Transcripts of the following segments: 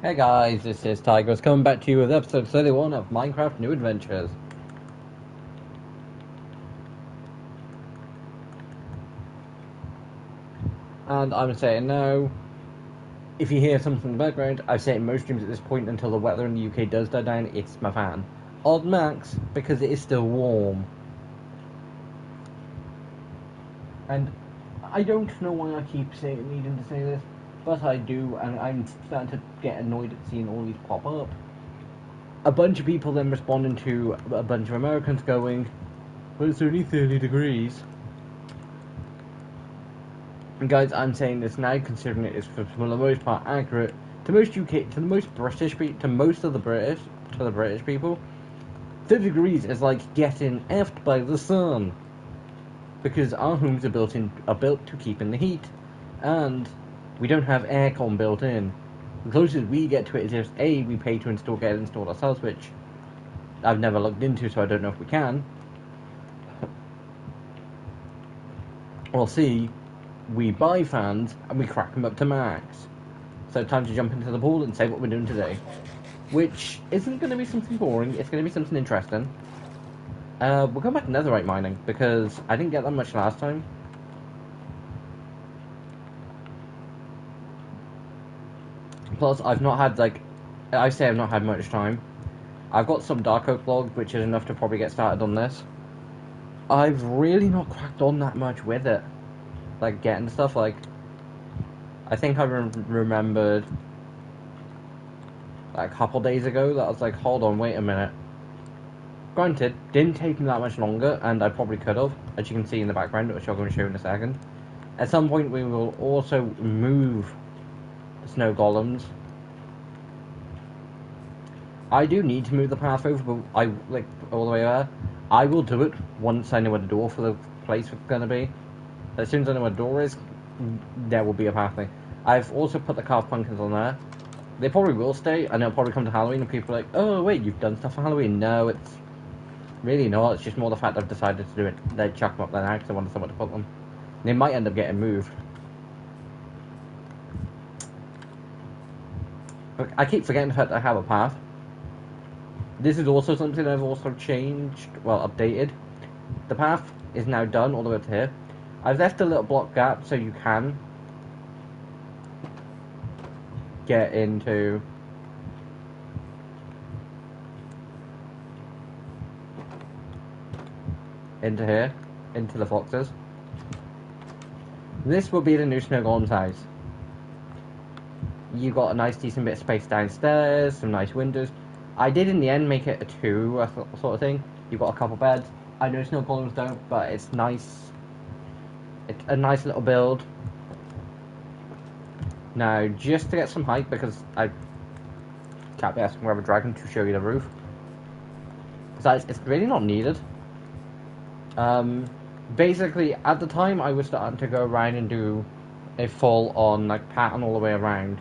Hey guys, this is Tigers coming back to you with episode 31 of Minecraft New Adventures. And I'm saying now, if you hear something in the background, I've said in most streams at this point until the weather in the UK does die down, it's my fan. Odd max, because it is still warm. And I don't know why I keep needing to say this, but I do, and I'm starting to get annoyed at seeing all these pop up. A bunch of people then responding to a bunch of Americans going, well, it's only 30 degrees. And guys, I'm saying this now, considering it is for the most part accurate to most UK, to the most British, to most of the British, to the British people. 30 degrees is like getting effed by the sun, because our homes are built to keep in the heat, and we don't have aircon built in. The closest we get to it is if A, we pay to get it installed ourselves, which I've never looked into, so I don't know if we can. Or C, we buy fans and we crack them up to max. So time to jump into the pool and say what we're doing today. Which isn't going to be something boring, it's going to be something interesting. We'll go back to netherite mining, because I didn't get that much last time. Plus, I've not had, I've not had much time. I've got some dark oak logs, which is enough to probably get started on this. I've really not cracked on that much with it. Like, getting stuff, I think I remembered, a couple days ago, that I was like, hold on, wait a minute. Granted, didn't take me that much longer, and I probably could have, as you can see in the background, which I'm going to show you in a second. At some point, we will also move the snow golems. I do need to move the path over, but all the way there. I will do it once I know where the door for the place is going to be. As soon as I know where the door is, there will be a pathway. I've also put the carved pumpkins on there. They probably will stay, and it'll probably come to Halloween, and people are like, oh, wait, you've done stuff for Halloween. No, it's really not. It's just more the fact I've decided to do it. They chuck them up there now because I wanted somewhere to put them. They might end up getting moved. But I keep forgetting the fact that I have a path. This is also something I've also changed, well, updated. The path is now done all the way up to here. I've left a little block gap so you can get into here, into the foxes. This will be the new snow golem's house. You got a nice decent bit of space downstairs, some nice windows. I did in the end make it a 2 sort of thing. You've got a couple beds. I know snow golems don't, but it's nice. It's a nice little build. Now, just to get some height, because I can't be asking Rubber Dragon to show you the roof. Besides, it's really not needed. Basically, at the time, I was starting to go around and do a full-on pattern all the way around.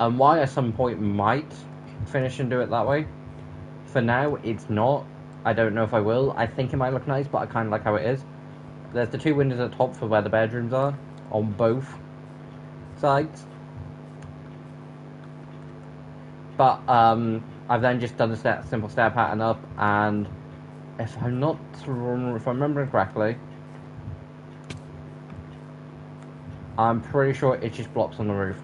And why at some point might finish and do it that way. For now, it's not. I don't know if I will. I think it might look nice, but I kind of like how it is. There's the 2 windows at the top for where the bedrooms are, on both sides. But, I've then just done a simple stair pattern up, and if I'm remembering correctly, I'm pretty sure it just blocks on the roof.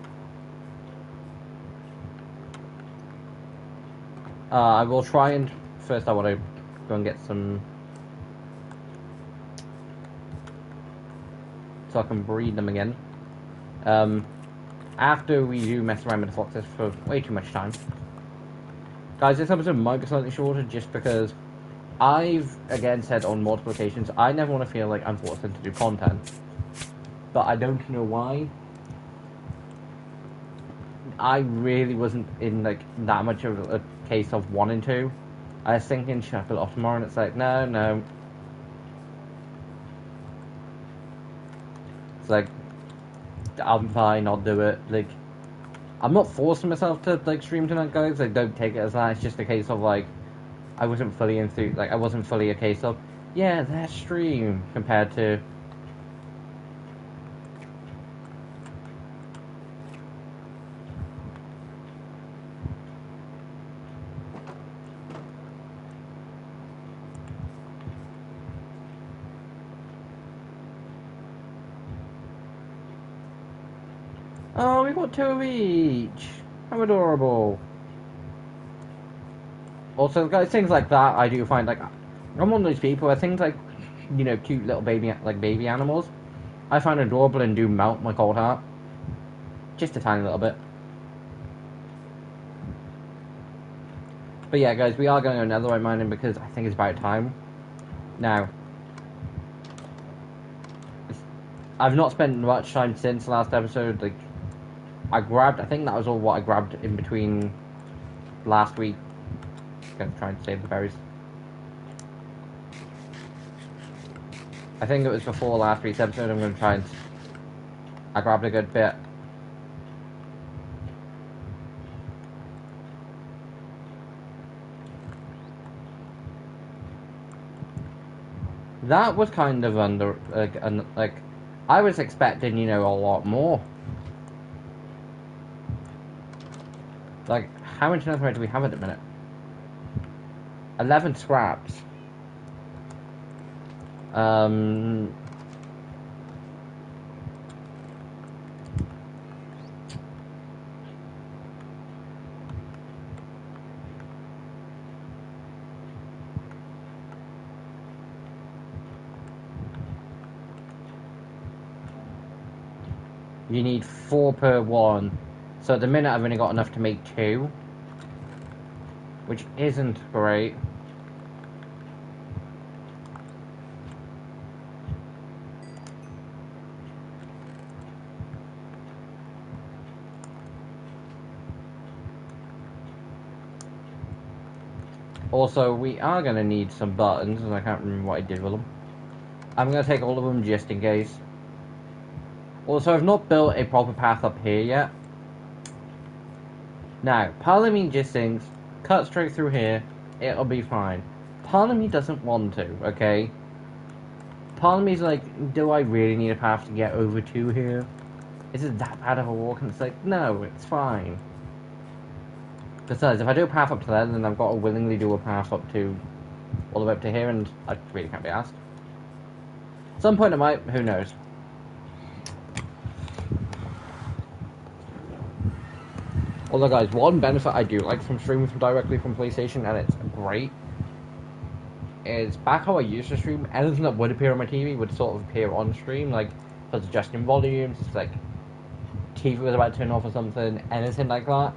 I will try and first I want to go and get some so I can breed them again. After we do mess around with the foxes for way too much time. Guys, this episode might be slightly shorter just because I've again said on multiple occasions I never want to feel like I'm forced to do content. But I don't know why. I really wasn't in that much of a case of wanting to. I was thinking, should I put it off tomorrow? And it's like, no. It's like, I'm fine, I'll do it. I'm not forcing myself to stream tonight, guys. Don't take it as that. It's just a case of I wasn't fully into I wasn't fully a case of, yeah, that stream compared to Oh, we got 2 of each. How adorable. Also, guys, things like that I do find, like, I'm one of those people where things like, you know, cute little baby animals, I find adorable and do melt my cold heart. Just a tiny little bit. But yeah, guys, we are going to go netherite mining because I think it's about time. Now, I've not spent much time since the last episode. Like, I think that was all what I grabbed in between last week. Gonna try and save the berries. I think it was before last week's episode. I'm gonna try and... I grabbed a good bit. That was kind of under... like, I was expecting, you know, a lot more. Like, how much netherite do we have at the minute? 11 scraps. You need 4 per one. So at the minute I've only got enough to make 2. Which isn't great. Also, we are going to need some buttons, and I can't remember what I did with them. I'm going to take all of them just in case. Also, I've not built a proper path up here yet. Now, part of me just thinks, cut straight through here, it'll be fine. Part of me doesn't want to, okay? Part of me's like, do I really need a path to get over to here? Is it that bad of a walk? And it's like, no, it's fine. Besides, if I do a path up to there, then I've got to willingly do a path up to... all the way up to here, and I really can't be asked. At some point I might, who knows. Although guys, one benefit I do like from streaming directly from PlayStation, and it's great, is back how I used to stream, anything that would appear on my TV would sort of appear on stream, like for adjusting volumes, like TV was about to turn off or something, anything like that.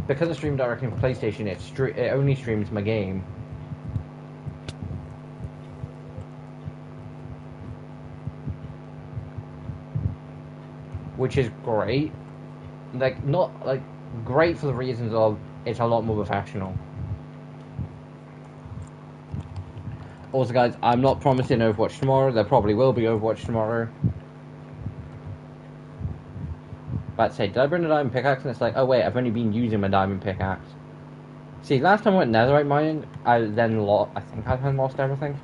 Because I stream directly from PlayStation, it only streams my game. Which is great. Like, not, like, great for the reasons of it's a lot more professional. Also, guys, I'm not promising Overwatch tomorrow. There probably will be Overwatch tomorrow. But say, did I bring a diamond pickaxe? And it's like, oh wait, I've only been using my diamond pickaxe. See, last time I went netherite mining, I think I then lost everything.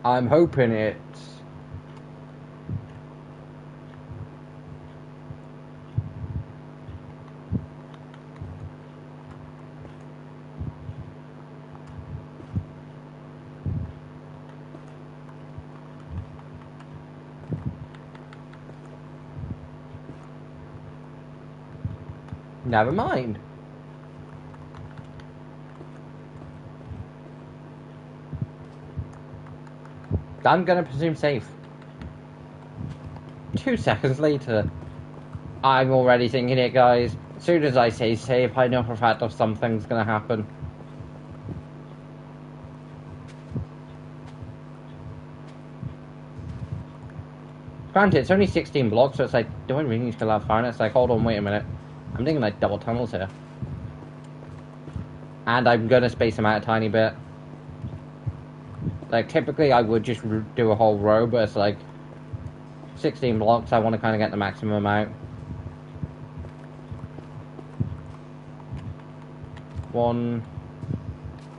I'm hoping it's... Never mind. I'm gonna presume safe. 2 seconds later, I'm already thinking it, guys. As soon as I say safe, I know for a fact that something's gonna happen. Granted, it's only 16 blocks, so it's like, do I really need to fill out fine? It's like, hold on, wait a minute. I'm thinking like double tunnels here. And I'm gonna space them out a tiny bit. Like, typically I would just do a whole row, but it's like 16 blocks, I want to kind of get the maximum out. 1,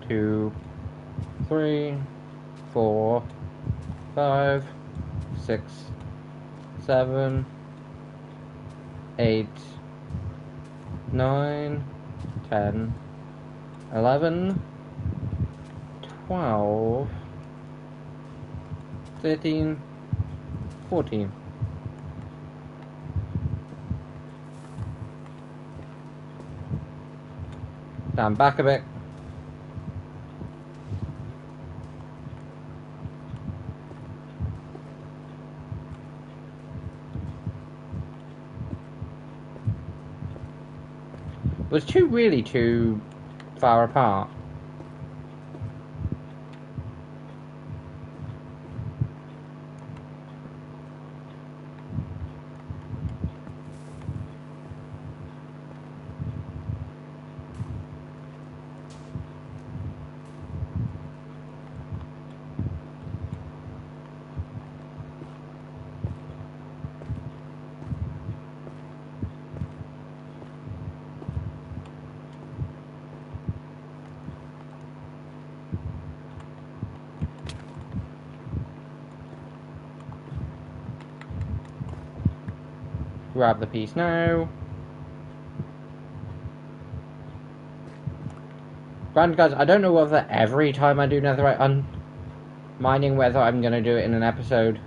2, 3, 4, 5, 6, 7, 8, 9, 10, 11, 12, 13, 14. Down back a bit. Was two really too far apart? Grab the piece now. Granted, guys, I don't know whether every time I do netherite mining, whether I'm going to do it in an episode.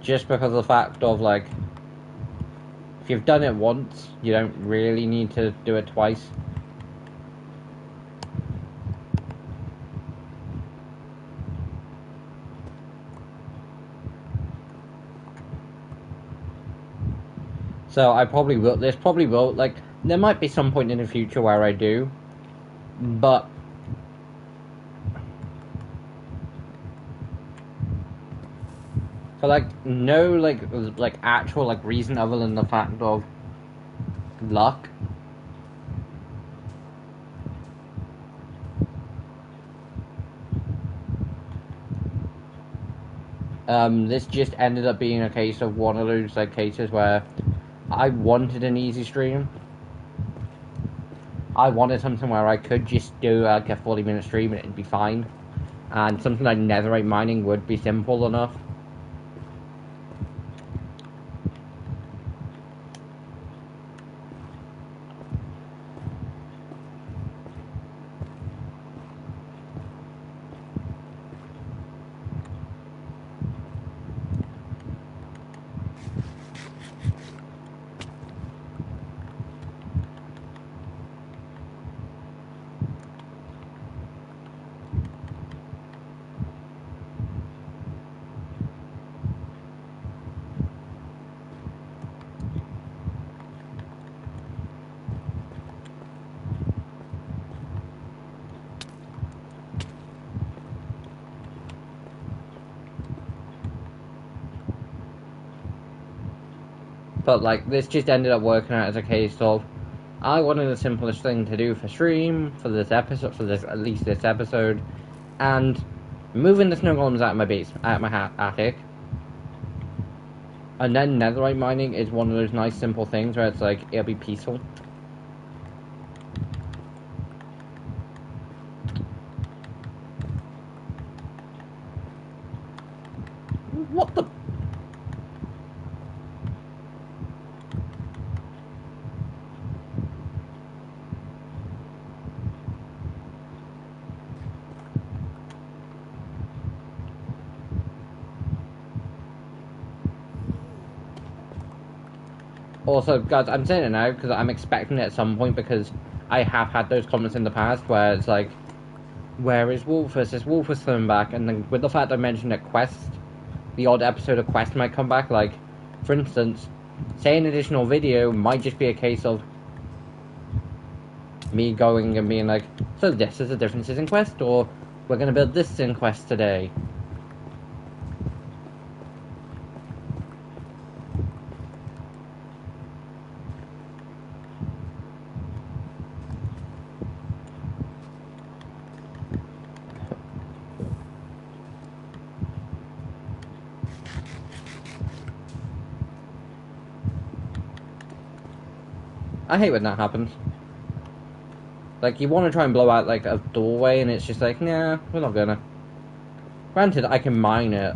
Just because of the fact of, like, if you've done it once, you don't really need to do it twice. So I probably will, like, there might be some point in the future where I do, but for, like, no, like actual, like, reason other than the fact of luck. This just ended up being a case of one of those, like, cases where I wanted an easy stream. I wanted something where I could just do, like, a 40-minute stream and it'd be fine. And something like netherite mining would be simple enough. But, like, this just ended up working out as a case of I wanted the simplest thing to do for stream, for this episode, at least this episode, and moving the snow golems out of my base, out of my attic. And then netherite mining is one of those nice simple things where it's like, it'll be peaceful. What the? Also, guys, I'm saying it now because I'm expecting it at some point, because I have had those comments in the past where it's like, where is Wolfus? Is Wolfus coming back? And then with the fact I mentioned that Quest, the odd episode of Quest might come back, like, for instance, say an additional video might just be a case of me going and being like, so this is the differences in Quest, or we're going to build this in Quest today. I hate when that happens. Like, you want to try and blow out, like, a doorway, and it's just like, nah, we're not gonna. Granted, I can mine it.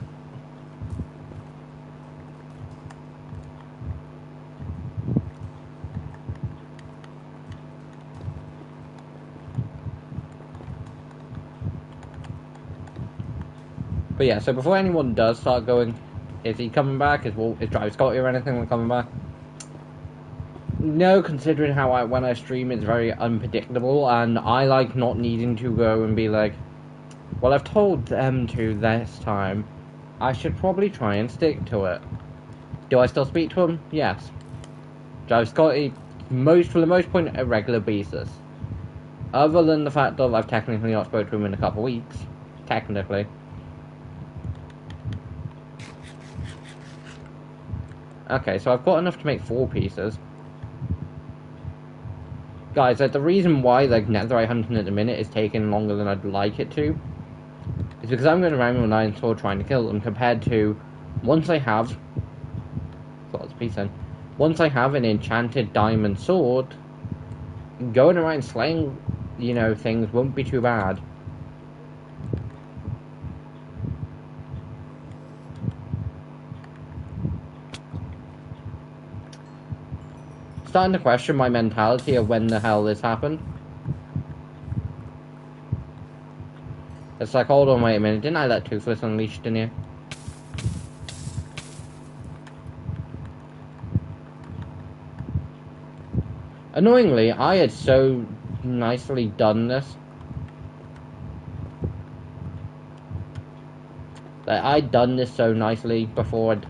But yeah, so before anyone does start going, is he coming back? Is Drive Scotty or anything coming back? No, considering how when I stream, it's very unpredictable, and I like not needing to go and be like, well, I've told them to this time. I should probably try and stick to it. Do I still speak to him? Yes. Drive Scotty, for the most part, a regular basis. Other than the fact that I've technically not spoken to him in a couple of weeks. Technically. Okay, so I've got enough to make 4 pieces. Guys, like, the reason why, like, netherite hunting at the minute is taking longer than I'd like it to is because I'm going around with an iron sword trying to kill them, compared to once I have once I have an enchanted diamond sword, going around slaying, you know, things won't be too bad. Starting to question my mentality of when the hell this happened. It's like, hold on, wait a minute, didn't I let Toothless Unleashed in here? Annoyingly, I had so nicely done this. Like, I'd done this so nicely before I'd...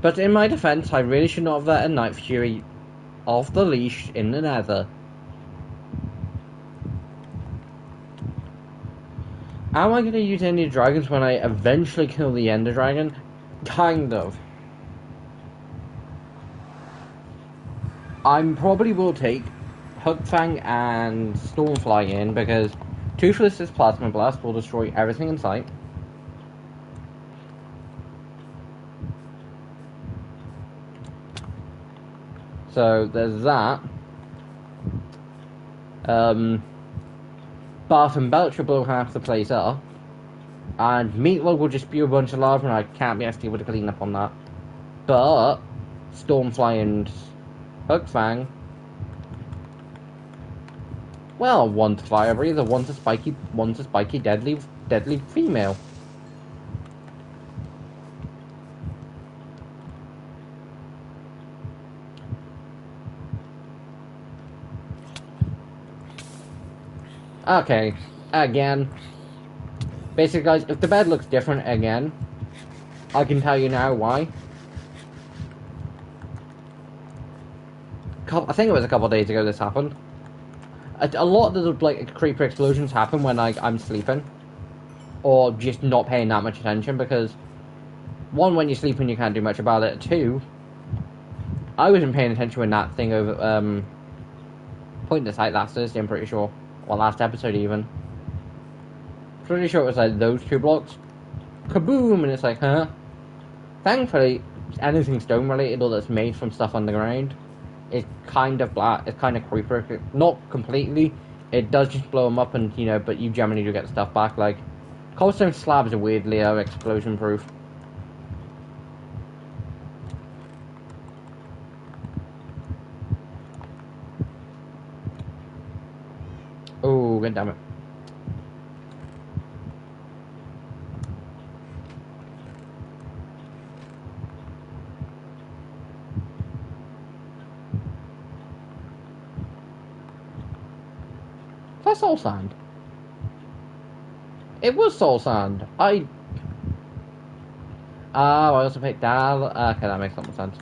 But in my defense, I really should not have let a Night Fury off the leash in the nether. Am I going to use any dragons when I eventually kill the Ender Dragon? Kind of. I probably will take Hookfang and Stormfly in, because Toothless's Plasma Blast will destroy everything in sight. So there's that. Bath and Belch will blow half the place up. And Meatloaf will just spew a bunch of lava, and I can't be actually able to clean up on that. But Stormfly and Hookfang, well, one's fire breather, one's a spiky deadly female. Okay, again. Basically, guys, if the bed looks different again, I can tell you now why. I think it was a couple of days ago this happened. A lot of the, like, creeper explosions happen when I'm sleeping, or just not paying that much attention, because one, when you're sleeping you can't do much about it. Two, I wasn't paying attention when that thing over Pointless Height last Thursday, I'm pretty sure. Well, last episode even. Pretty sure it was like those 2 blocks. Kaboom! And it's like, huh? Thankfully, anything stone related or that's made from stuff underground is kind of black. It's kind of creeper. Not completely. It does just blow them up, and you know, but you generally do get stuff back. Like, cobblestone slabs are weirdly explosion proof. Oh, god damn it. That's soul sand. It was soul sand. I also picked that. Okay, that makes a lot more sense.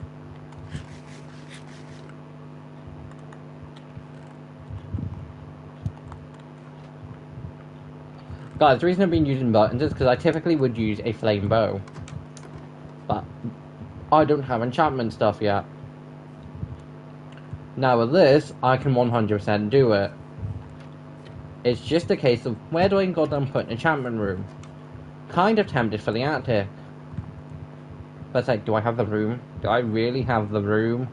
Guys, the reason I've been using buttons is because I typically would use a flame bow. But I don't have enchantment stuff yet. Now with this, I can 100% do it. It's just a case of where do I goddamn put an enchantment room? Kind of tempted for the Attic. But it's like, do I have the room? Do I really have the room?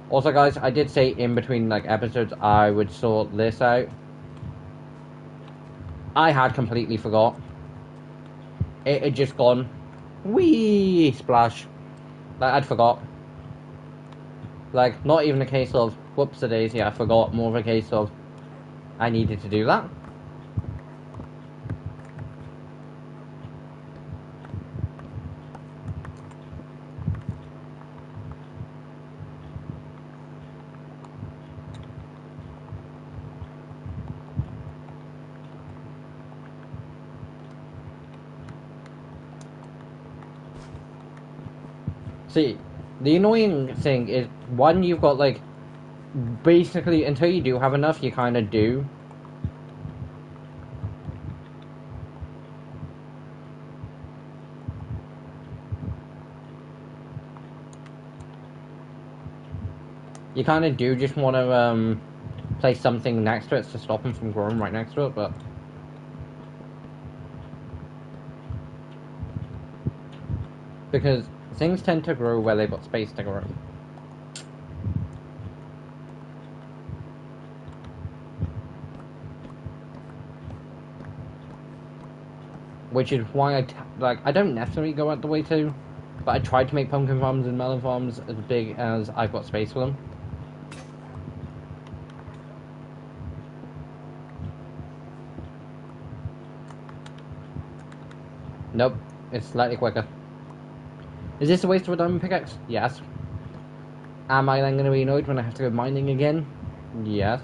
Also guys, I did say in between like episodes I would sort this out. I had completely forgot. It had just gone, wee splash. Like, I'd forgot. Like, not even a case of, whoops-a-daisy, I forgot. More of a case of, I needed to do that. See, the annoying thing is, one, you've got, like, basically, until you do have enough, you kind of do. You kind of do just want to, place something next to it to stop them from growing right next to it, but... because things tend to grow where they've got space to grow. Which is why I don't necessarily go out the way to, but I tried to make pumpkin farms and melon farms as big as I've got space for them. Nope, it's slightly quicker. Is this a waste of a diamond pickaxe? Yes. Am I then going to be annoyed when I have to go mining again? Yes.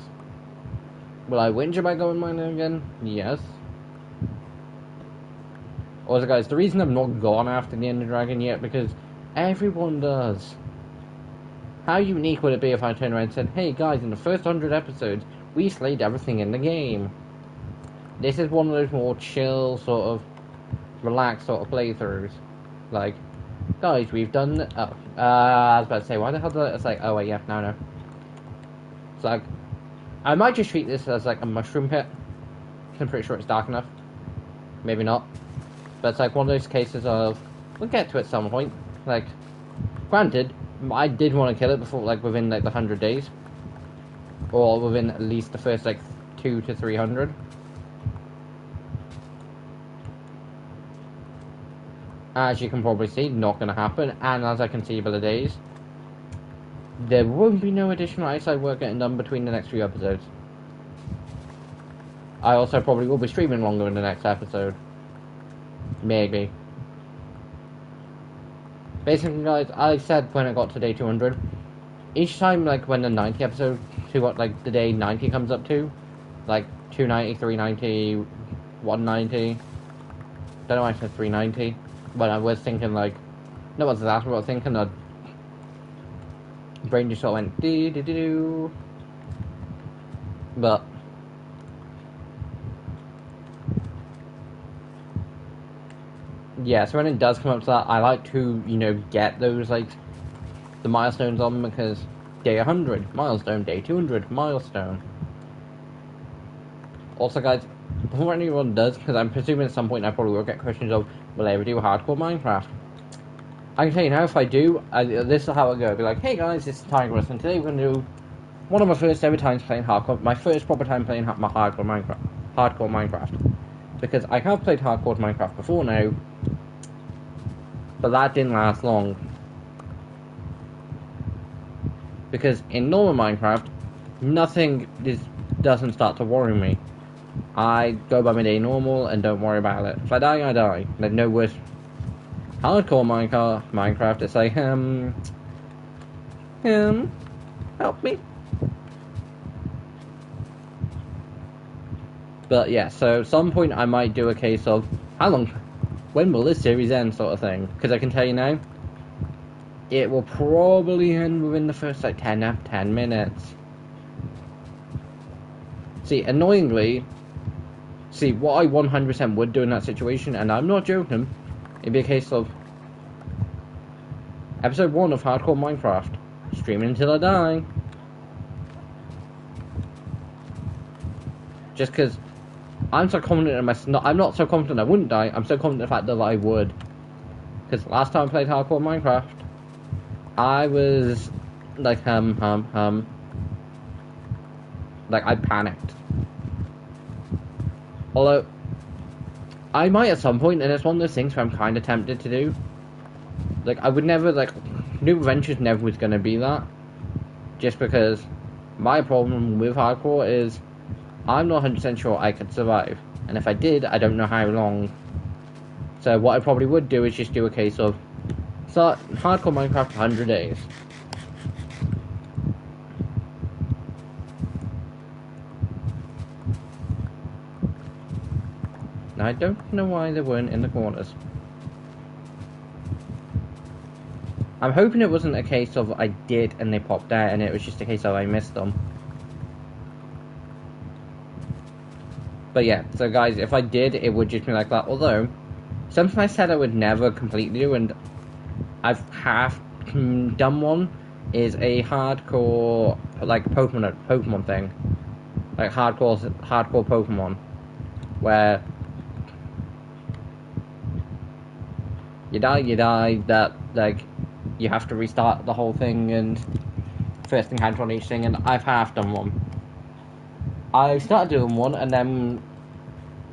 Will I whinge about going mining again? Yes. Also guys, the reason I've not gone after the Ender Dragon yet, because everyone does. How unique would it be if I turned around and said, hey guys, in the first 100 episodes, we slayed everything in the game. This is one of those more chill, sort of, relaxed sort of playthroughs. Like, guys, we've done... I was about to say, why the hell did I... It's like, oh wait, yeah, no. It's like, I might just treat this as like a mushroom pit. I'm pretty sure it's dark enough. Maybe not. But it's like one of those cases of, we'll get to it at some point. Like, granted, I did want to kill it before, like, within, like, the 100 days. Or within at least the first, like, 2 to 300. As you can probably see, not going to happen. And as I can see by the days, there won't be no additional outside work getting done between the next few episodes. I also probably will be streaming longer in the next episode. Maybe. Basically, guys, I said when I got to day 200, each time, like, when the 90 episode, to what, like, the day 90 comes up to, like, 290, 390, 190, don't know why I said 390, but I was thinking, like, no, what's that, I was thinking that brain just sort of went, doo-doo-doo-doo, but, yeah, so when it does come up to that, I like to, you know, get those, like, the milestones on, because day 100, milestone, day 200, milestone. Also, guys, before anyone does, because I'm presuming at some point I probably will get questions of, will I ever do hardcore Minecraft? I can tell you now, if I do, this is how it'll go. I'll be like, hey guys, it's Tigress, and today we're going to do one of my first ever times playing hardcore, my first proper time playing my hardcore Minecraft. Because I have played hardcore Minecraft before now, but that didn't last long. Because in normal Minecraft, nothing doesn't start to worry me. I go by my day normal and don't worry about it. If I die, I die. There's no worse. Hardcore Minecraft, it's like, help me. But yeah, so at some point I might do a case of, when will this series end, sort of thing. Because I can tell you now, it will probably end within the first, like, 10 minutes. See, annoyingly, what I 100% would do in that situation, and I'm not joking, it'd be a case of, Episode 1 of Hardcore Minecraft. Streaming until I die. Just because I'm so confident in myself. I'm not so confident I wouldn't die. I'm so confident in the fact that I would. Because last time I played Hardcore Minecraft, I was like, like, I panicked. Although, I might at some point, and it's one of those things where I'm kind of tempted to do. Like, I would never, like, New Adventures never was going to be that. Just because my problem with Hardcore is I'm not 100% sure I could survive. And if I did, I don't know how long. So what I probably would do is just do a case of start Hardcore Minecraft 100 days. Now I don't know why they weren't in the corners. I'm hoping it wasn't a case of I did and they popped out and it was just a case of I missed them. But yeah, so guys, if I did, it would just be like that. Although, something I said I would never completely do, and I've half done one, is a hardcore, like, Pokemon thing. Like, hardcore Pokemon. Where you die, that, like, you have to restart the whole thing, and first encounter on each thing, and I've half done one. I started doing one, and then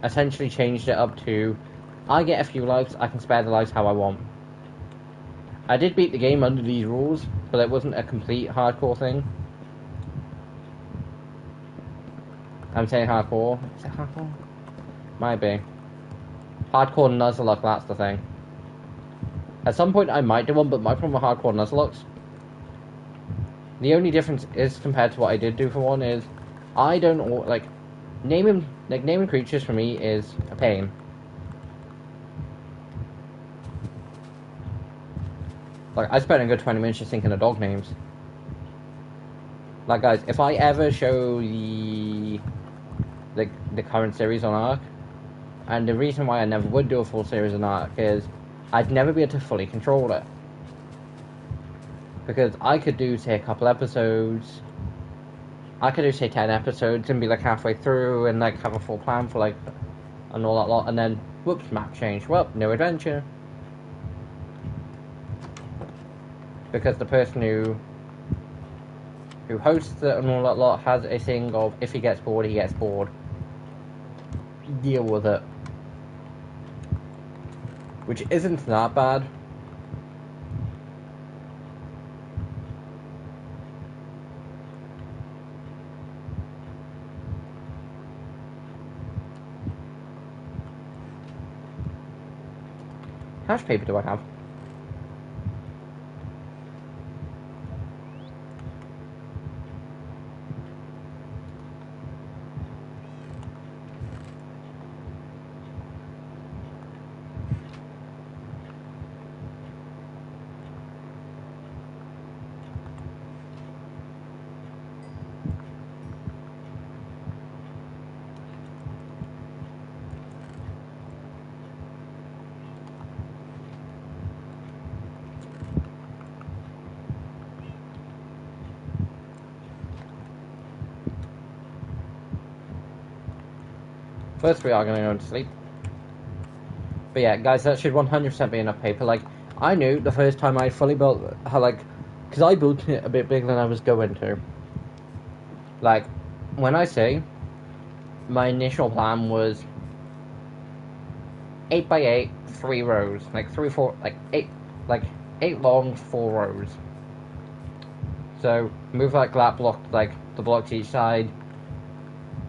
essentially changed it up to, I get a few lives, I can spare the lives how I want. I did beat the game under these rules, but it wasn't a complete hardcore thing. I'm saying hardcore. Is it hardcore? Might be. Hardcore Nuzlocke, that's the thing. At some point I might do one, but my problem with hardcore Nuzlocks, the only difference is compared to what I did do for one is, I don't, like, naming creatures for me is a pain. Like, I spent a good 20 minutes just thinking of dog names. Like, guys, if I ever show the current series on Ark, and the reason why I never would do a full series on Ark is I'd never be able to fully control it. Because I could do, say, a couple episodes, I could do, say, 10 episodes and be, like, halfway through and, like, have a full plan for, like, and all that lot, and then, whoops, map change, well, no adventure. Because the person who hosts it and all that lot has a thing of, if he gets bored, he gets bored. Deal with it. Which isn't that bad. How much paper do I have? First we are going to go to sleep. But yeah, guys, that should 100% be enough paper. Like, I knew the first time I fully built, how, like, because I built it a bit bigger than I was going to. Like, when I say, my initial plan was 8 by 8, 3 rows. Like, 8 long, 4 rows. So, move like that block, like, the blocks each side.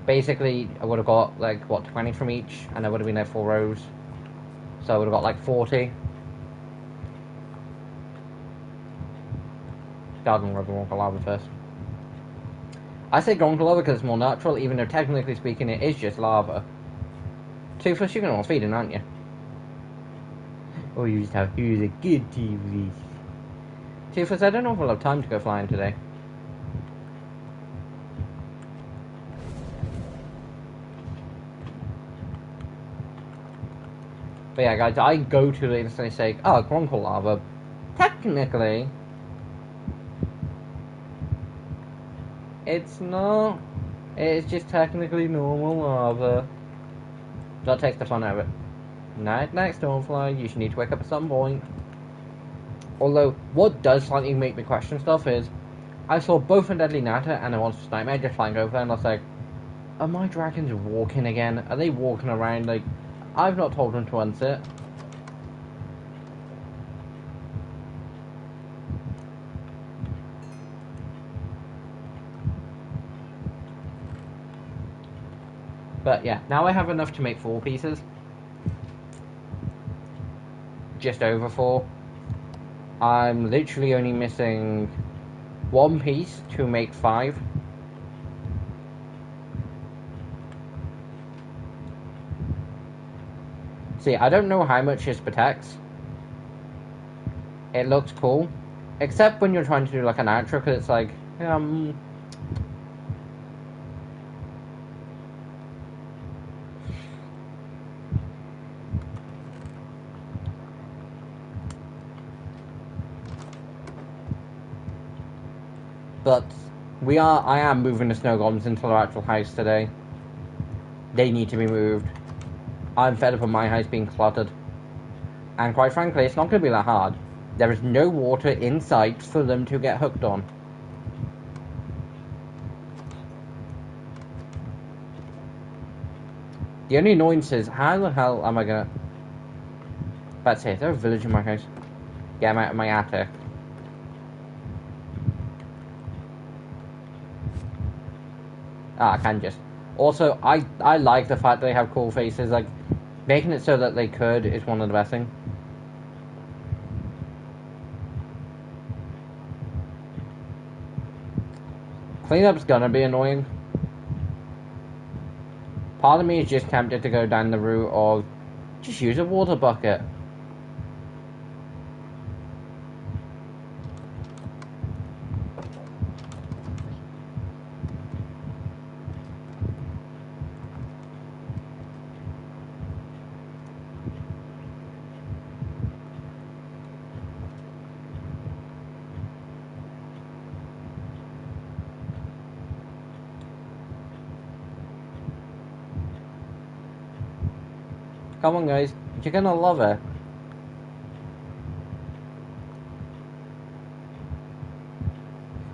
Basically, I would have got, like, what, 20 from each, and I would have been at 4 rows. So I would have got, like, 40. Garden rubber Gronk lava first. I say Gronk lava because it's more natural, even though technically speaking it is just lava. Toothless, you're gonna feeding, aren't you? Oh, you used to use a good TV. Toothless, I don't know if we'll have time to go flying today. But yeah, guys, I go to it and say, oh, Gronk lava. technically, it's not. It's just technically normal lava. That takes the fun out of it. Night, Stormfly, you should need to wake up at some point. Although, what does slightly make me question stuff is, I saw both a Deadly Natter and a Monstrous Nightmare just flying over, and I was like, are my dragons walking again? Are they walking around? Like, I've not told them to unsit. But yeah, now I have enough to make 4 pieces. Just over 4. I'm literally only missing 1 piece to make 5. See, I don't know how much this protects. It looks cool. Except when you're trying to do like an outro, because it's like, But I am moving the snow golems into their actual house today. They need to be moved. I'm fed up of my house being cluttered. And quite frankly, it's not going to be that hard. There is no water in sight for them to get hooked on. The only annoyance is, how the hell am I going to... Let's see, is there a village in my house? Get them out of my attic. I can just. Also, I like the fact they have cool faces. Like, making it so that they could is one of the best things. Cleanup's gonna be annoying. Part of me is just tempted to go down the route of just use a water bucket. Come on, guys. You're gonna love it.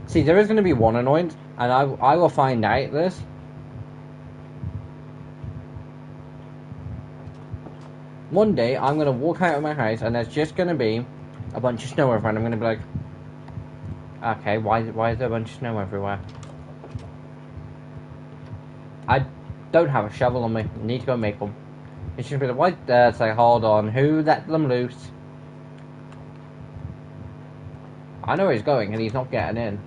See, there is gonna be one annoyance, and I will find out this. One day, I'm gonna walk out of my house, and there's just gonna be a bunch of snow everywhere, and I'm gonna be like, okay, why is there a bunch of snow everywhere? I don't have a shovel on me. I need to go make one. It should be the white there. It's like, hold on, who let them loose? I know where he's going, and he's not getting in.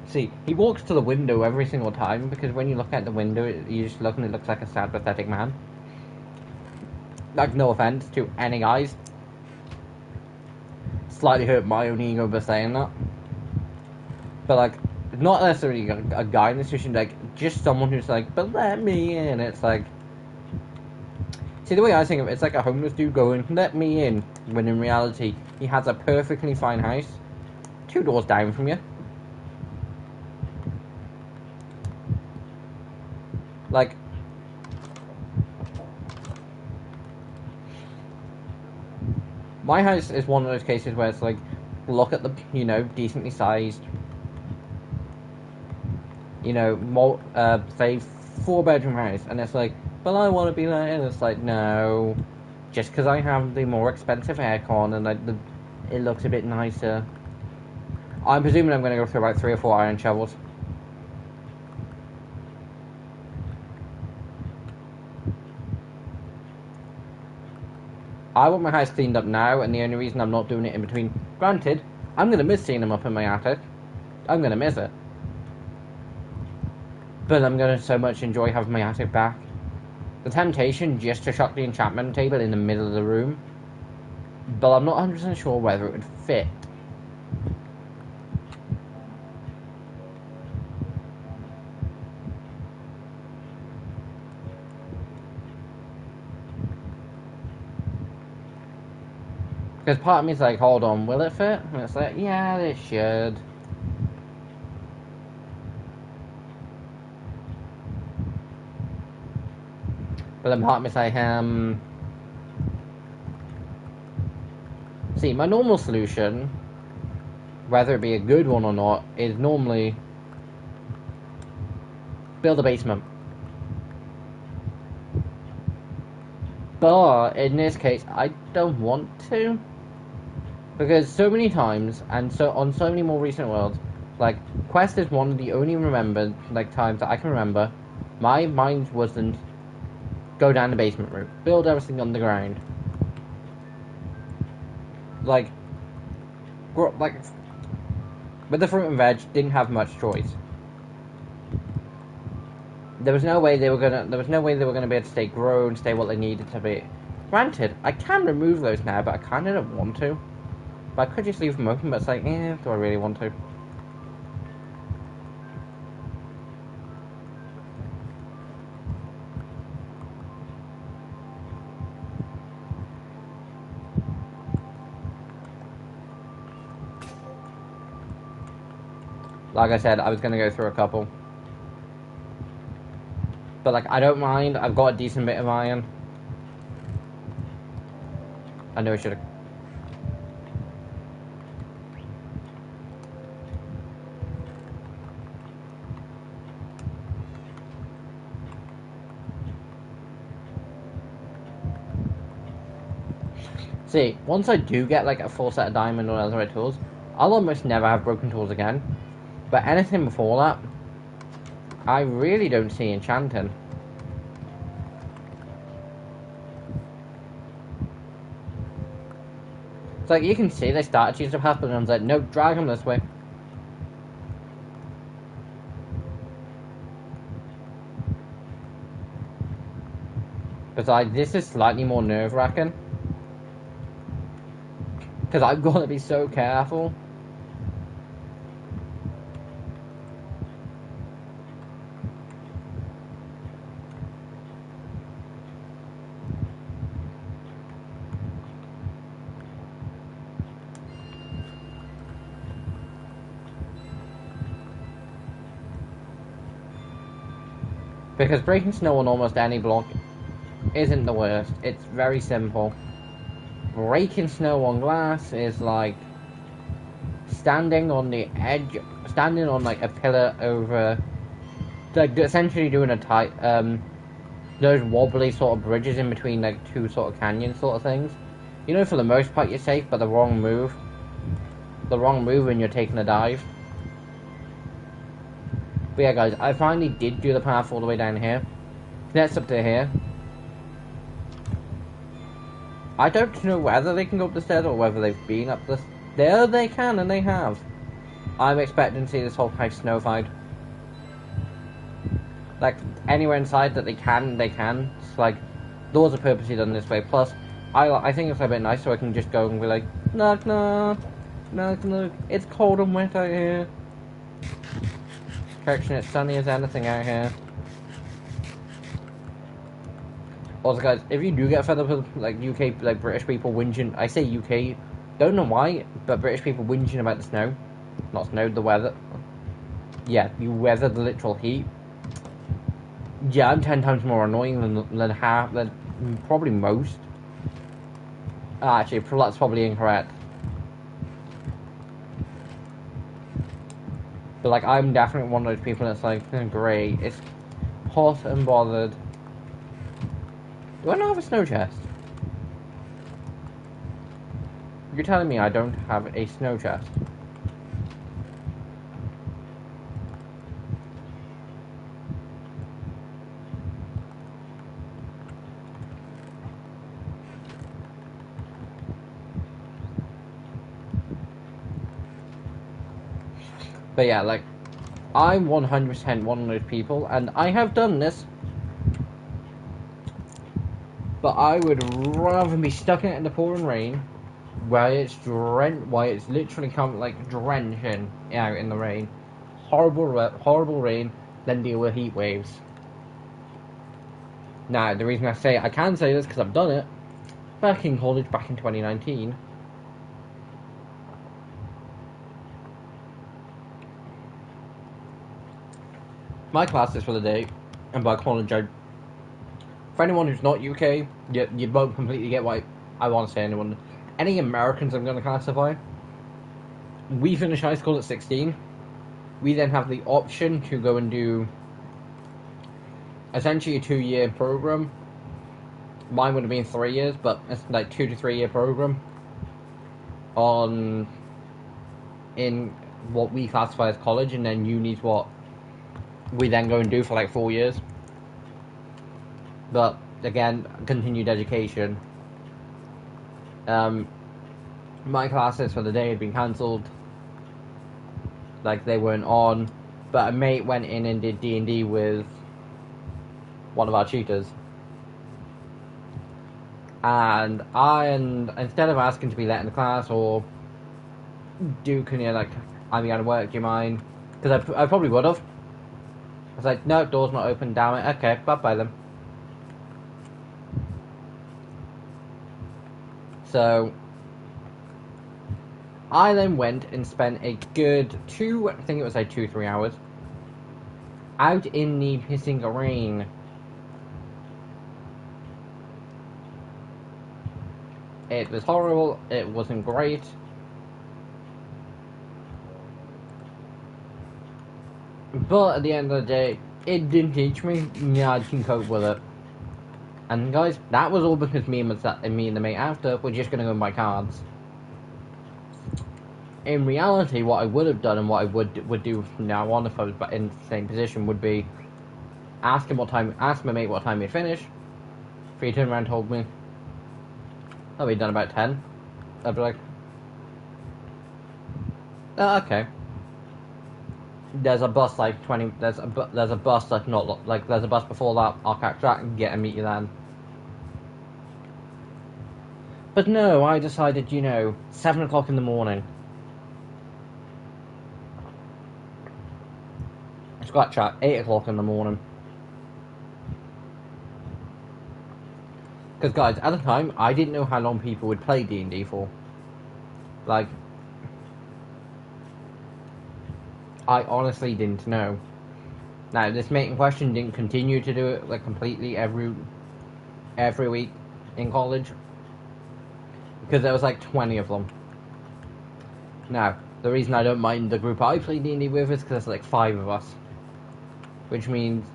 See, he walks to the window every single time, because when you look at the window, you just look and it looks like a sad, pathetic man. Like, no offense to any guys. Slightly hurt my own ego by saying that. But, like, not necessarily a guy in this situation, like, just someone who's like, but let me in. It's like, see, the way I think of it, it's like a homeless dude going, let me in, when in reality, he has a perfectly fine house 2 doors down from you. Like, my house is one of those cases where it's like, look at the, you know, decently sized, you know, say 4-bedroom house, and it's like, but I want to be there, and it's like, no, just because I have the more expensive aircon and like it looks a bit nicer. I'm presuming I'm going to go through about 3 or 4 iron shovels. I want my house cleaned up now, and the only reason I'm not doing it in between... Granted, I'm going to miss seeing them up in my attic. I'm going to miss it. But I'm going to so much enjoy having my attic back. The temptation just to chuck the enchantment table in the middle of the room. But I'm not 100% sure whether it would fit. Because part of me is like, hold on, will it fit? And it's like, yeah, it should. But then part of me is like, see, my normal solution, whether it be a good one or not, is normally build a basement. But in this case, I don't want to. Because so many times, and so on so many more recent worlds, like, Quest is one of the only remembered, like, times that I can remember, my mind wasn't go down the basement route, build everything underground. Like, with the fruit and veg, didn't have much choice. There was no way they were gonna be able to stay grown, stay what they needed to be. Granted, I can remove those now, but I kinda don't want to. But I could just leave them open, but it's like, do I really want to? Like I said, I was gonna go through a couple. But like, I don't mind, I've got a decent bit of iron. I know I should've. See, once I do get like a full set of diamond or other tools, I'll almost never have broken tools again. But anything before that, I really don't see enchanting. It's like, you can see they started to use the path, but I was like, no, drag them this way. Besides, this is slightly more nerve-wracking. Because I've got to be so careful. Because breaking snow on almost any block isn't the worst. It's very simple. Breaking snow on glass is like standing on the edge, standing on like a pillar over, like essentially doing a tight, those wobbly sort of bridges in between like two sort of canyon sort of things. You know, for the most part you're safe, but the wrong move when you're taking a dive. But yeah, guys, I finally did do the path all the way down here. That's up to here. I don't know whether they can go up the stairs or whether they've been up the... There they can, and they have. I'm expecting to see this whole place snowfied. Like, anywhere inside that they can, they can. It's like, doors are purposely done this way. Plus, I think it's a bit nice so I can just go and be like, knock, knock, knock, knock. It's cold and wet out here. Correction, it's sunny as anything out here. Also, guys, if you do get fed up with like UK, like British people whinging, I say UK, don't know why, but British people whinging about the snow, not snow, the weather. Yeah, you weather the literal heat. Yeah, I'm 10 times more annoying than probably most. Actually, that's probably incorrect. But like, I'm definitely one of those people that's like, great, it's hot and bothered. Do I not have a snow chest? You're telling me I don't have a snow chest? But yeah, like, I'm 100% one of those people, and I have done this. But I would rather be stuck in the pouring rain, where it's literally drenching out in the rain, horrible rain, than deal with heat waves. Now, the reason I can say this because I've done it back in college, back in 2019. my classes for the day, and by college, for anyone who's not UK, you won't completely get why I want to say anyone. Any Americans I'm going to classify, we finish high school at 16. We then have the option to go and do essentially a 2-year program. Mine would have been 3 years, but it's like 2 to 3 year program in what we classify as college, and then uni's what we then go and do for like 4 years. But again, continued education. My classes for the day had been cancelled, like they weren't on, but a mate went in and did D&D with one of our tutors. And instead of asking to be let in the class or can you, like, I'm going to work, do you mind? Because I probably would have. I was like, no, door's not open, damn it. Okay, bye-bye then. So I then went and spent a good 2-3 hours out in the pissing rain. It was horrible, it wasn't great. But at the end of the day, it didn't teach me. Yeah, I can cope with it. And guys, that was all because me and the mate after were just going to go and buy cards. In reality, what I would have done and what I would do from now on if I was in the same position would be ask my mate what time he'd finish. If he turned around and told me, oh, we'd done about 10, I'd be like, oh, okay. There's a bus like 20. There's a bus that's not like there's a bus before that. I'll catch that and get and meet you then. But no, I decided, 7 o'clock in the morning. Scratch that, 8 o'clock in the morning. Because guys, at the time, I didn't know how long people would play D&D for. Like, I honestly didn't know. Now, this mate in question didn't continue to do it like completely every week in college, because there was like 20 of them. Now, the reason I don't mind the group I play D&D with is because there's like 5 of us, which means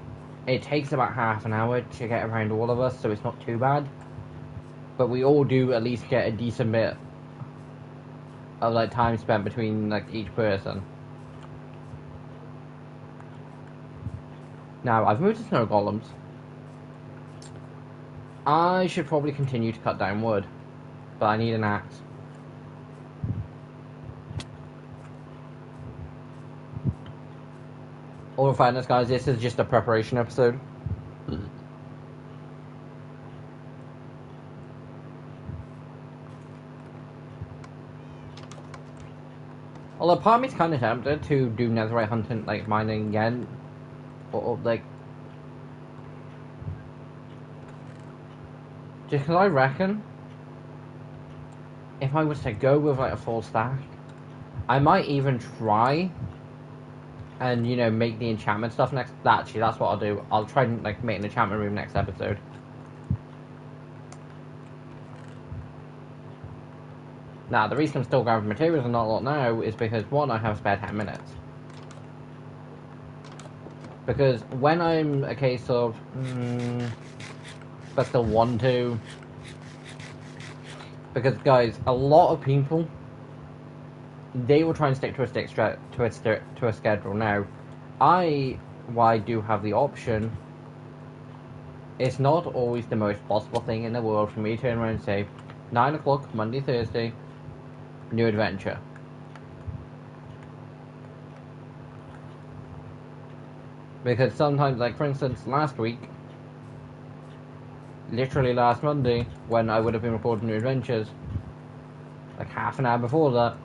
it takes about half an hour to get around all of us, so it's not too bad. But we all do at least get a decent bit of like time spent between like each person. Now, I've moved to snow golems. I should probably continue to cut down wood, but I need an axe. All in fairness, guys, this is just a preparation episode. Although part of me's kind of tempted to do netherite hunting, like mining again, or like, just because I reckon if I was to go with like a full stack, I might even try and make the enchantment stuff next. Actually, that's what I'll do. I'll try and like make an enchantment room next episode. Now, the reason I'm still grabbing materials and not a lot now is because, one, I have spare 10 minutes. Because when I'm a case of, but still want to, because guys, a lot of people, they will try and stick to a schedule. Now, while I do have the option, it's not always the most possible thing in the world for me to turn around and say, 9 o'clock, Monday, Thursday, new adventure. Because sometimes, like for instance, last week, literally last Monday, when I would have been recording new adventures, like half an hour before that,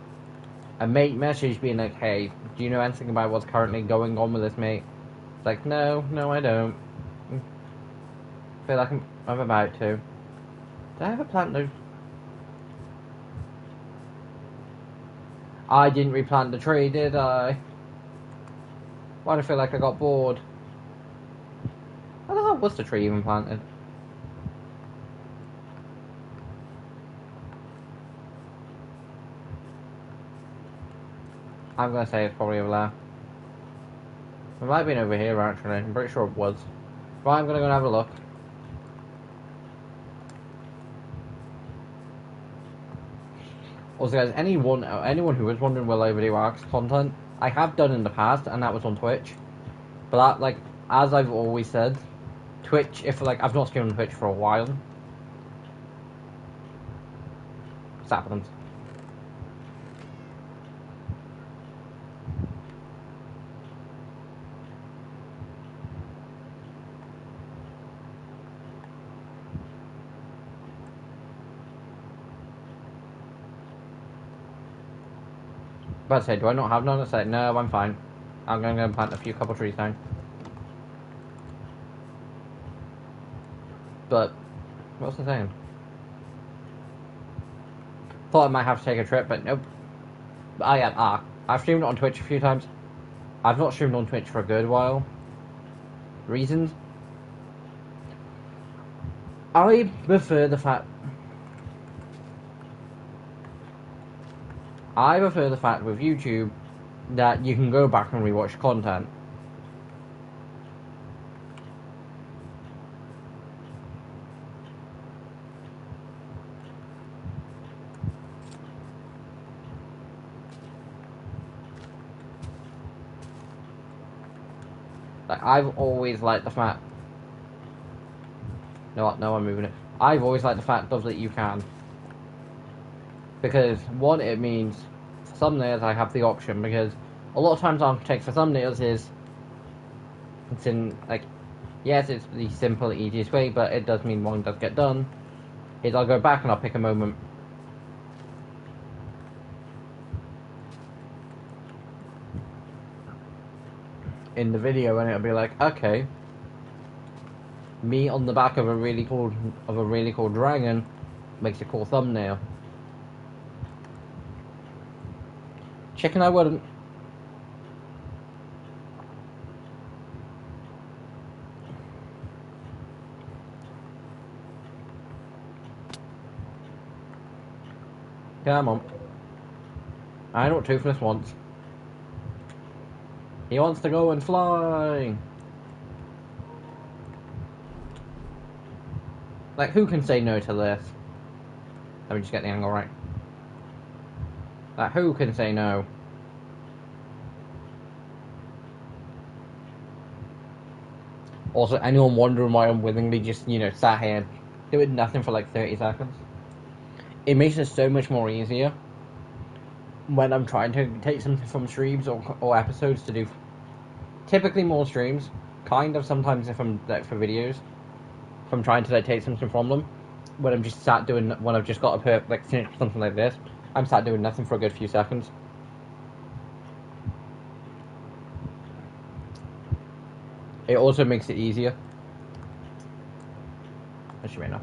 a mate messaged being like, hey, do you know anything about what's currently going on with this, mate? It's like, no, I don't. I feel like I'm about to. Did I have a plant those? I didn't replant the tree, did I? Why do I feel like I got bored? was the tree even planted? I'm gonna say it's probably over there. It might have been over here actually, I'm pretty sure it was. Right, I'm gonna go and have a look. Also guys, anyone who is wondering will I ever do ARX content, I have done in the past, and that was on Twitch. But that, like, as I've always said, Twitch, if, like, I've not streamed on Twitch for a while. What's happened? But I say, do I not have none? I say, no, I'm fine. I'm gonna go and plant a couple trees down. But, what was I saying? Thought I might have to take a trip, but nope. I've streamed it on Twitch a few times. I've not streamed on Twitch for a good while. Reasons? I prefer the fact with YouTube that you can go back and rewatch content. Like, I've always liked the fact... No, I'm moving it. I've always liked the fact of that you can. Because, one, it means for thumbnails I have the option, because a lot of times architects for thumbnails is... It's in, like... Yes, it's the simple, easiest way, but it does mean one does get done. Is I'll go back and I'll pick a moment... in the video, and it'll be like, okay, me on the back of a really cool dragon makes a cool thumbnail. Chicken, I wouldn't. Come on. I know what Toothless wants. He wants to go and fly! Like, who can say no to this? Let me just get the angle right. Like, who can say no? Also, anyone wondering why I'm willingly just, sat here doing nothing for like 30 seconds? It makes it so much more easier when I'm trying to take something from streams or episodes to do. Typically more streams, kind of sometimes if I'm like for videos, if I'm trying to like take something from them. When I'm just sat doing, when I've just got to like finish something like this, I'm sat doing nothing for a good few seconds. It also makes it easier. As you may know.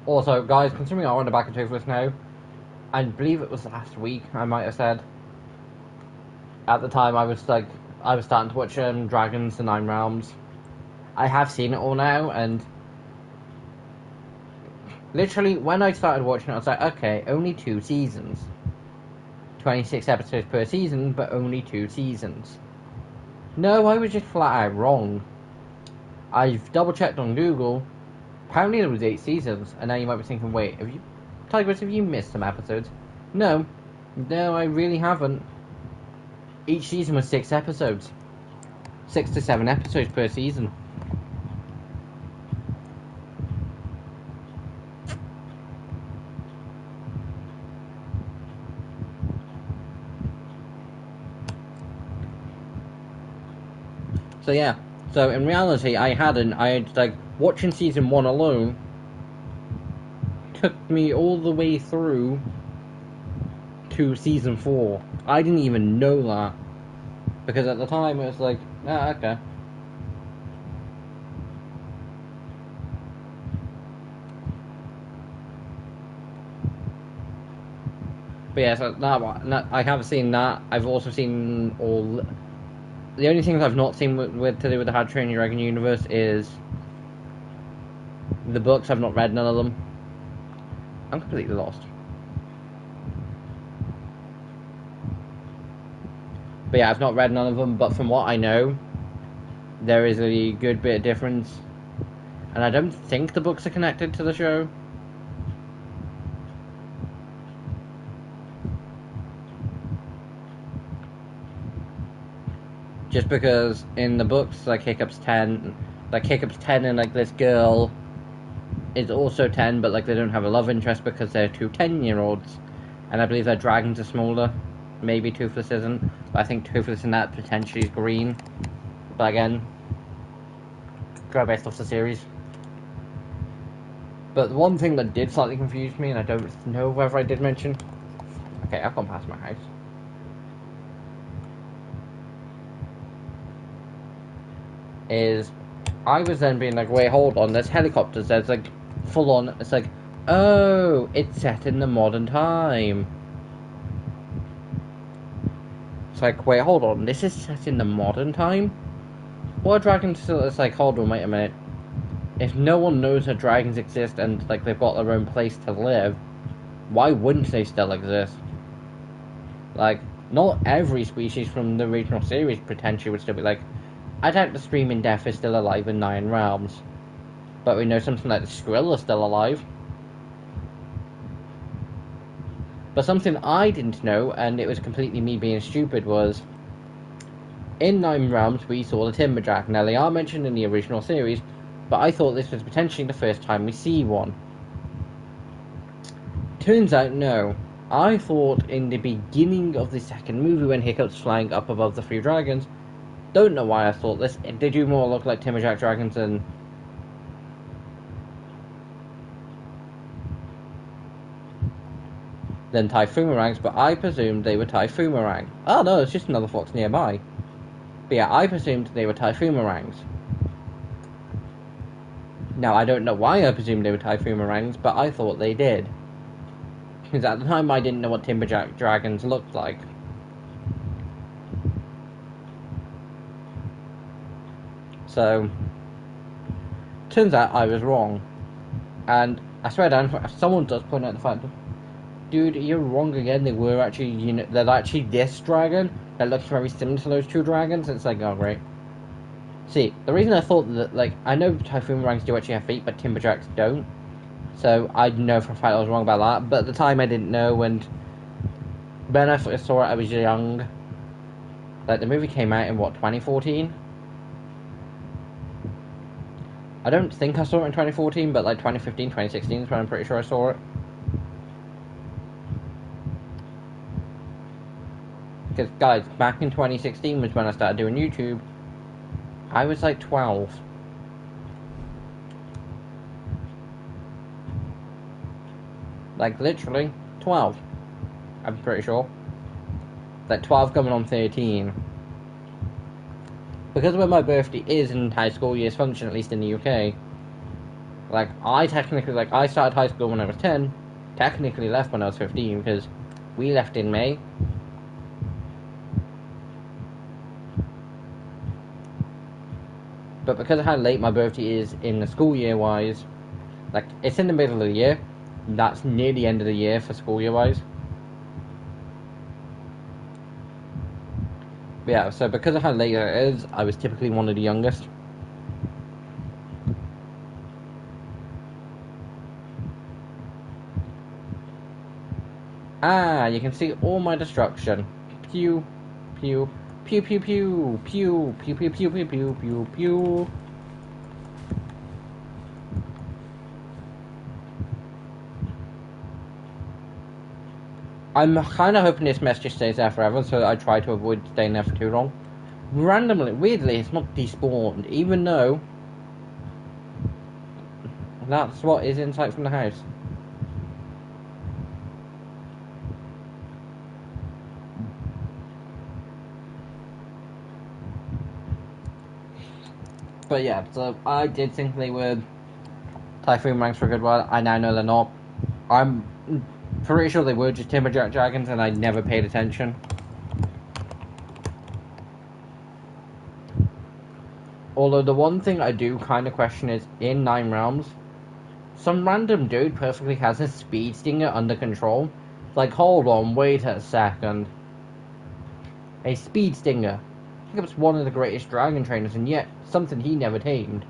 Also, guys, considering I want to back into this now, I believe it was last week, I might have said. At the time, I was starting to watch Dragons: The Nine Realms. I have seen it all now, and literally, when I started watching it, I was like, okay, only 2 seasons. 26 episodes per season, but only 2 seasons. No, I was just flat out wrong. I've double checked on Google. Apparently there was 8 seasons, and now you might be thinking, wait, Tigress, have you missed some episodes? No, I really haven't. Each season was 6 episodes. 6 to 7 episodes per season. So yeah, so in reality I had like, watching season 1 alone took me all the way through to season 4. I didn't even know that, because at the time it was like, okay. But yeah, so I have seen that. I've also seen all. The only things I've not seen with to do with the How to Train Your Dragon universe is the books. I've not read none of them. I'm completely lost. But yeah, I've not read none of them. But from what I know, there is a good bit of difference, and I don't think the books are connected to the show. Just because in the books, like Hiccup's 10, and like this girl is also 10, but like they don't have a love interest because they're two 10-year-olds, and I believe their dragons are smaller. Maybe Toothless isn't, but I think Toothless in that potentially is green. But again, go based off the series. But the one thing that did slightly confuse me, and I don't know whether I did mention. Okay, I've gone past my house. Is I was then being like, wait, hold on, there's helicopters, there's like full on, it's like, oh, it's set in the modern time. It's like, wait, hold on, this is set in the modern time? What dragons still, it's like, hold on, wait a minute. If no one knows that dragons exist and like they've got their own place to live, why wouldn't they still exist? Like, not every species from the original series potentially would still be like, I doubt the Screaming Death is still alive in Nine Realms. But we know something like the Skrill is still alive. But something I didn't know, and it was completely me being stupid, was in Nine Realms we saw the Timberjack. Now they are mentioned in the original series, but I thought this was potentially the first time we see one. Turns out no. I thought in the beginning of the second movie when Hiccup's flying up above the three dragons, don't know why I thought this. They do more look like Timberjack dragons than Typhoomerangs, but I presumed they were Typhoomerang. Oh no, it's just another fox nearby. But yeah, I presumed they were Typhoomerangs. Now, I don't know why I presumed they were Typhoomerangs, but I thought they did. Because at the time I didn't know what Timberjack dragons looked like. So, turns out I was wrong. And I swear down, someone does point out the fact, dude, you're wrong again. They were actually, they're actually this dragon that looks very similar to those two dragons. It's like, oh great. See, the reason I thought that, like, I know Typhoomerangs do actually have feet, but Timberjacks don't. So I know for a fact I was wrong about that. But at the time I didn't know, and when I first saw it, I was young. Like, the movie came out in, what, 2014? I don't think I saw it in 2014, but like 2015, 2016 is when I'm pretty sure I saw it. Because, guys, back in 2016 was when I started doing YouTube. I was like 12. Like, literally, 12. I'm pretty sure. Like, 12 coming on 13. Because when my birthday is in high school years function, at least in the UK, like, I started high school when I was 10, technically left when I was 15, because we left in May. But because of how late my birthday is in the school year wise, like, it's in the middle of the year, that's near the end of the year for school year wise. But yeah, so because of how late it is, I was typically one of the youngest. Ah, you can see all my destruction. Pew, pew, pew, pew, pew, pew, pew, pew, pew, pew, pew, pew, pew. I'm kind of hoping this mess just stays there forever, so I try to avoid staying there for too long. Randomly, weirdly, it's not despawned, even though that's what is in sight from the house. But yeah, so I did think they were Typhoomerangs for a good while. I now know they're not. I'm Pretty sure they were just Timberjack dragons and I never paid attention. Although the one thing I do kind of question is, in Nine Realms, some random dude perfectly has his speed stinger under control. It's like, hold on, wait a second. A speed stinger. Hiccup's one of the greatest dragon trainers, and yet something he never tamed.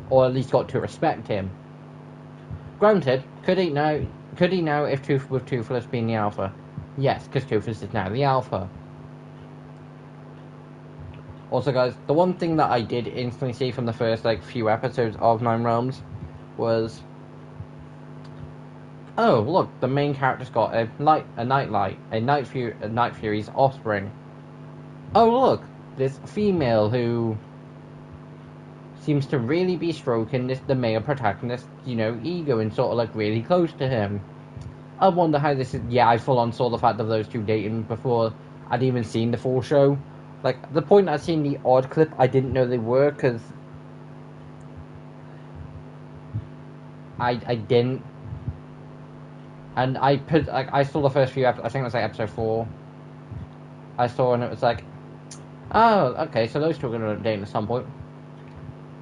Or at least got to respect him. Granted, could he now if with Toothless being the alpha? Yes, because Toothless is now the alpha. Also, guys, the one thing that I did instantly see from the first few episodes of Nine Realms was, oh look, the main character's got a Night Fury's offspring. Oh look, this female who seems to really be stroking the male protagonist's, ego and sort of really close to him. I wonder how this is. Yeah, I full on saw the fact of those two dating before I'd even seen the full show. The point I'd seen the odd clip, I didn't know they were, because I didn't. And I saw the first few episodes, I think it was episode 4. I saw and it was oh, okay, so those two are going to date at some point.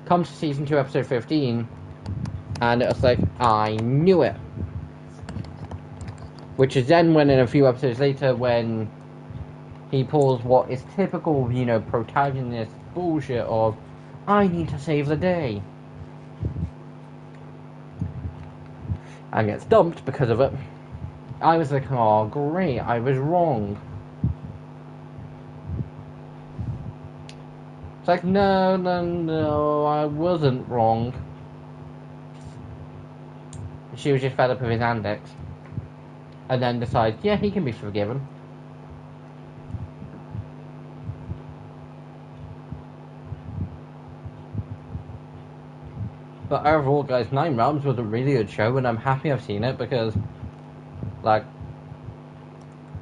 Comes to season 2, episode 15, and it was I knew it. Which is then when, in a few episodes later, when he pulls what is typical, protagonist bullshit of, I need to save the day. And gets dumped because of it. I was oh great, I was wrong. It's no, I wasn't wrong. She was just fed up with his antics. And then decides, yeah, he can be forgiven. But overall, guys, Nine Realms was a really good show, and I'm happy I've seen it, because,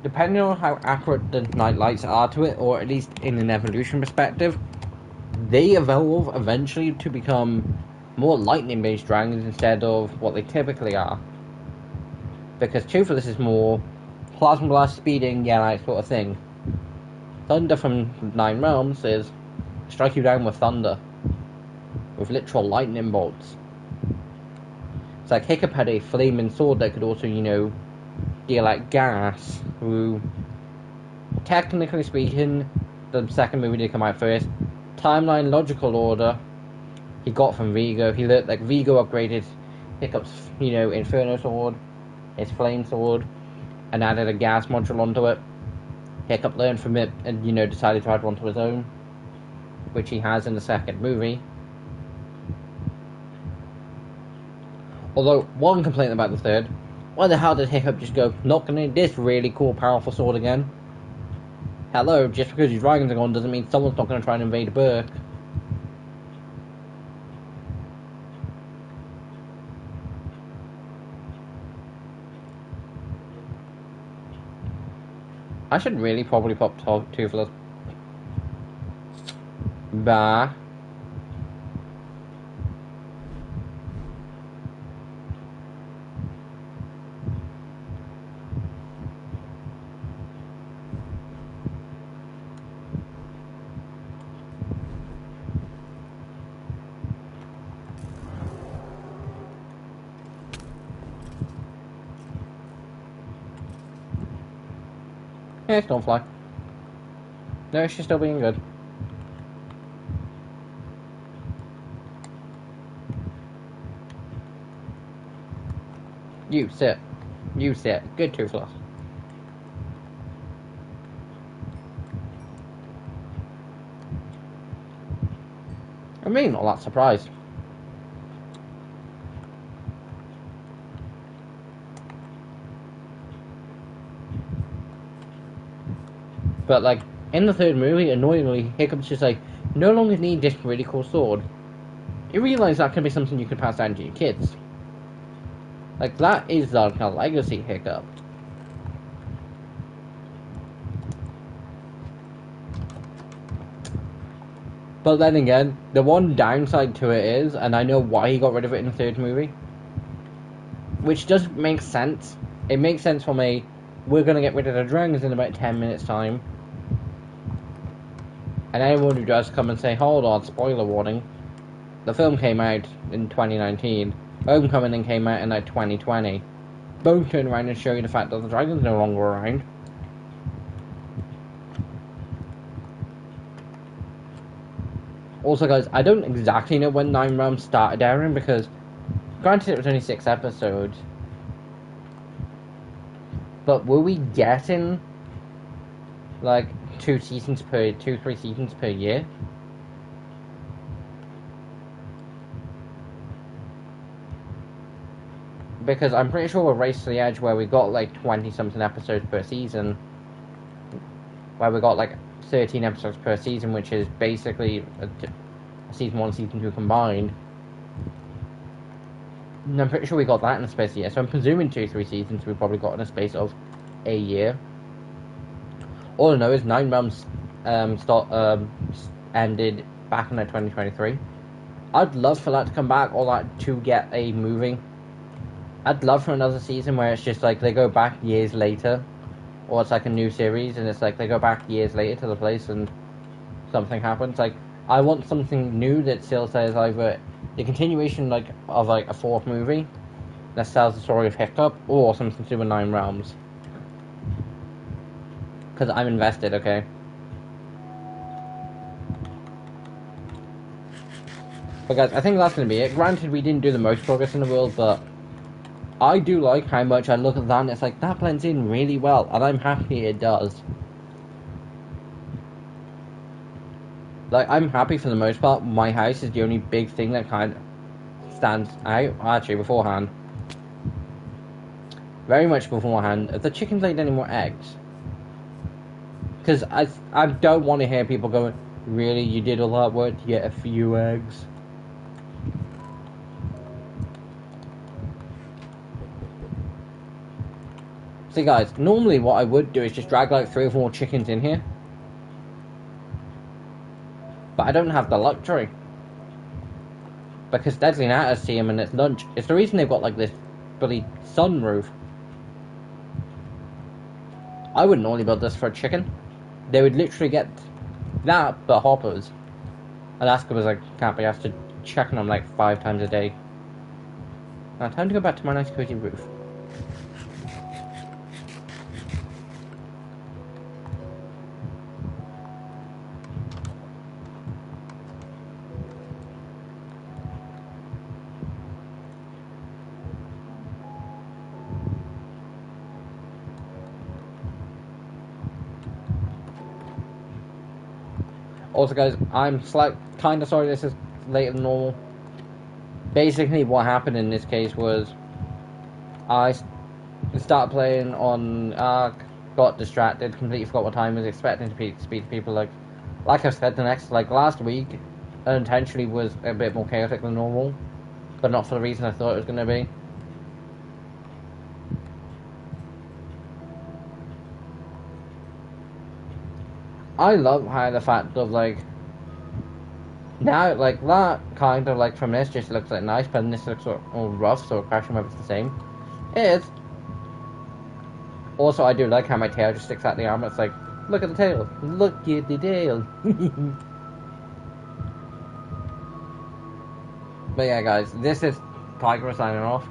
depending on how accurate the Nightlights are to it, or at least in an evolution perspective, they evolve eventually to become more lightning-based dragons instead of what they typically are. Because Toothless is more Plasma Blast, speeding, that sort of thing. Thunder from Nine Realms is strike you down with thunder. With literal lightning bolts. It's Hiccup had a flaming sword that could also, deal out gas. Who, technically speaking, the second movie did come out first. Timeline logical order he got from Vigo. He learned Vigo upgraded Hiccup's, Inferno sword, his flame sword, and added a gas module onto it. Hiccup learned from it and, decided to add one to his own, which he has in the second movie. Although, one complaint about the third, why the hell did Hiccup just go, not gonna need this really cool, powerful sword again? Hello, just because your dragons are gone doesn't mean someone's not gonna try and invade Berk. I should really probably pop Toothless. Bah. Yeah, Stonefly. No, she's still being good. You sit. You sit. Good Toothless. I'm really not that surprised. But, in the third movie, annoyingly, Hiccup's just no longer need this really cool sword. You realise that can be something you could pass down to your kids. That is a legacy Hiccup. But then again, the one downside to it is, and I know why he got rid of it in the third movie, which does make sense. It makes sense for me. We're going to get rid of the dragons in about 10 minutes time. And anyone who does come and say, hold on, spoiler warning, the film came out in 2019, Homecoming then came out in like 2020. Both turn around and show you the fact that the dragon's no longer around. Also, guys, I don't exactly know when Nine Realms started airing because, granted, it was only 6 episodes. But were we getting like 3 seasons per year? Because I'm pretty sure we're Race to the Edge where we got like 20 something episodes per season, where we got like 13 episodes per season, which is basically a season 1 season 2 combined. And I'm pretty sure we got that in a space of a year, so I'm presuming 2-3 seasons we probably got in a space of a year. All I know is Nine Realms ended back in like 2023. I'd love for that to come back, or like to get a movie. I'd love for another season where it's just like they go back years later, or it's like a new series and it's like they go back years later to the place and something happens. Like, I want something new that still says either the continuation like of like a 4th movie that tells the story of Hiccup, or something to do with Nine Realms. Because I'm invested, okay? But guys, I think that's going to be it. Granted, we didn't do the most progress in the world, but I do like how much I look at that and it's like, that blends in really well, and I'm happy it does. Like, I'm happy for the most part. My house is the only big thing that kind of stands out. Actually, beforehand. Very much beforehand. If the chickens laid any more eggs? Because I don't want to hear people going, really, you did all that work to get a few eggs? See guys, normally what I would do is just drag like 3 or 4 chickens in here. But I don't have the luxury. Because Deadly Natters see them and it's lunch. It's the reason they've got like this bloody sunroof. I wouldn't only build this for a chicken. They would literally get that, but hoppers. Alaska was like, can't be asked to check on them like 5 times a day. Now time to go back to my nice cozy roof. Also guys, I'm kind of sorry this is later than normal. Basically what happened in this case was I started playing on Ark, got distracted, completely forgot what time I was expecting to speak to people. Like I said, last week unintentionally was a bit more chaotic than normal, but not for the reason I thought it was going to be. I love how the fact of like now like that kind of like from this just looks like nice, but then this looks all rough, so Crash Remember it's the same. It is. Also, I do like how my tail just sticks out the arm. It's like, look at the tail, look at the tail. But yeah, guys, this is Tiger signing off.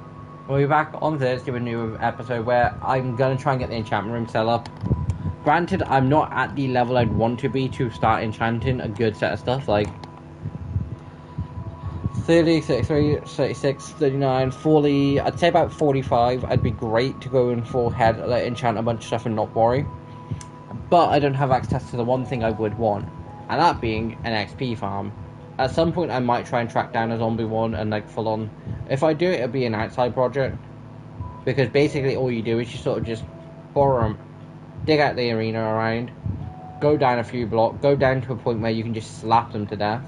We'll be back on Thursday with a new episode where I'm gonna try and get the enchantment room set up. Granted, I'm not at the level I'd want to be to start enchanting a good set of stuff, like 30, 33, 36, 39, 40, I'd say about 45. I'd be great to go in full head, like, enchant a bunch of stuff and not worry. But I don't have access to the one thing I would want, and that being an XP farm. At some point I might try and track down a zombie one and like full on. If I do it, it'll be an outside project. Because basically all you do is you sort of just borrow them, dig out the arena around, go down a few blocks, go down to a point where you can just slap them to death.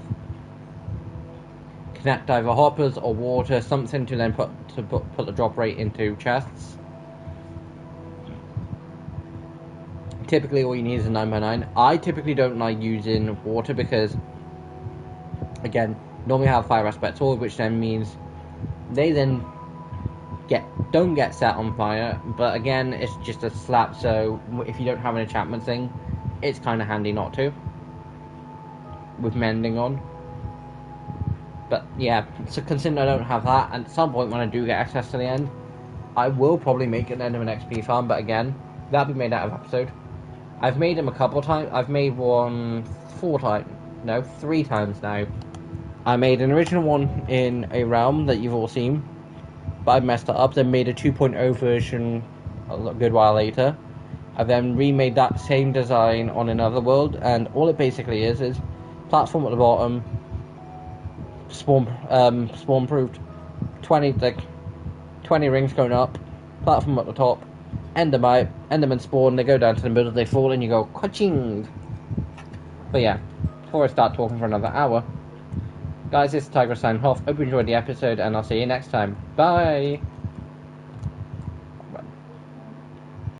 Connect either hoppers or water, something to then put the drop rate into chests. Typically all you need is a 9x9. I typically don't like using water because, again, normally have fire aspect sword, which then means they then don't get set on fire. But again, it's just a slap, so if you don't have an enchantment thing, it's kind of handy not to. With mending on. But yeah, so considering I don't have that, and at some point when I do get access to the end, I will probably make an end of an XP farm, but again, that'll be made out of episode. I've made them a couple times. I've made one 3 times now. I made an original one in a realm that you've all seen, but I messed it up, then made a 2.0 version a good while later. I then remade that same design on another world, and all it basically is platform at the bottom, spawn proved, 20 rings going up, platform at the top, Enderman spawn, they go down to the middle, they fall, and you go, ka-ching! But yeah, before I start talking for another hour, guys, this is Tiger signing off. Hope you enjoyed the episode, and I'll see you next time. Bye!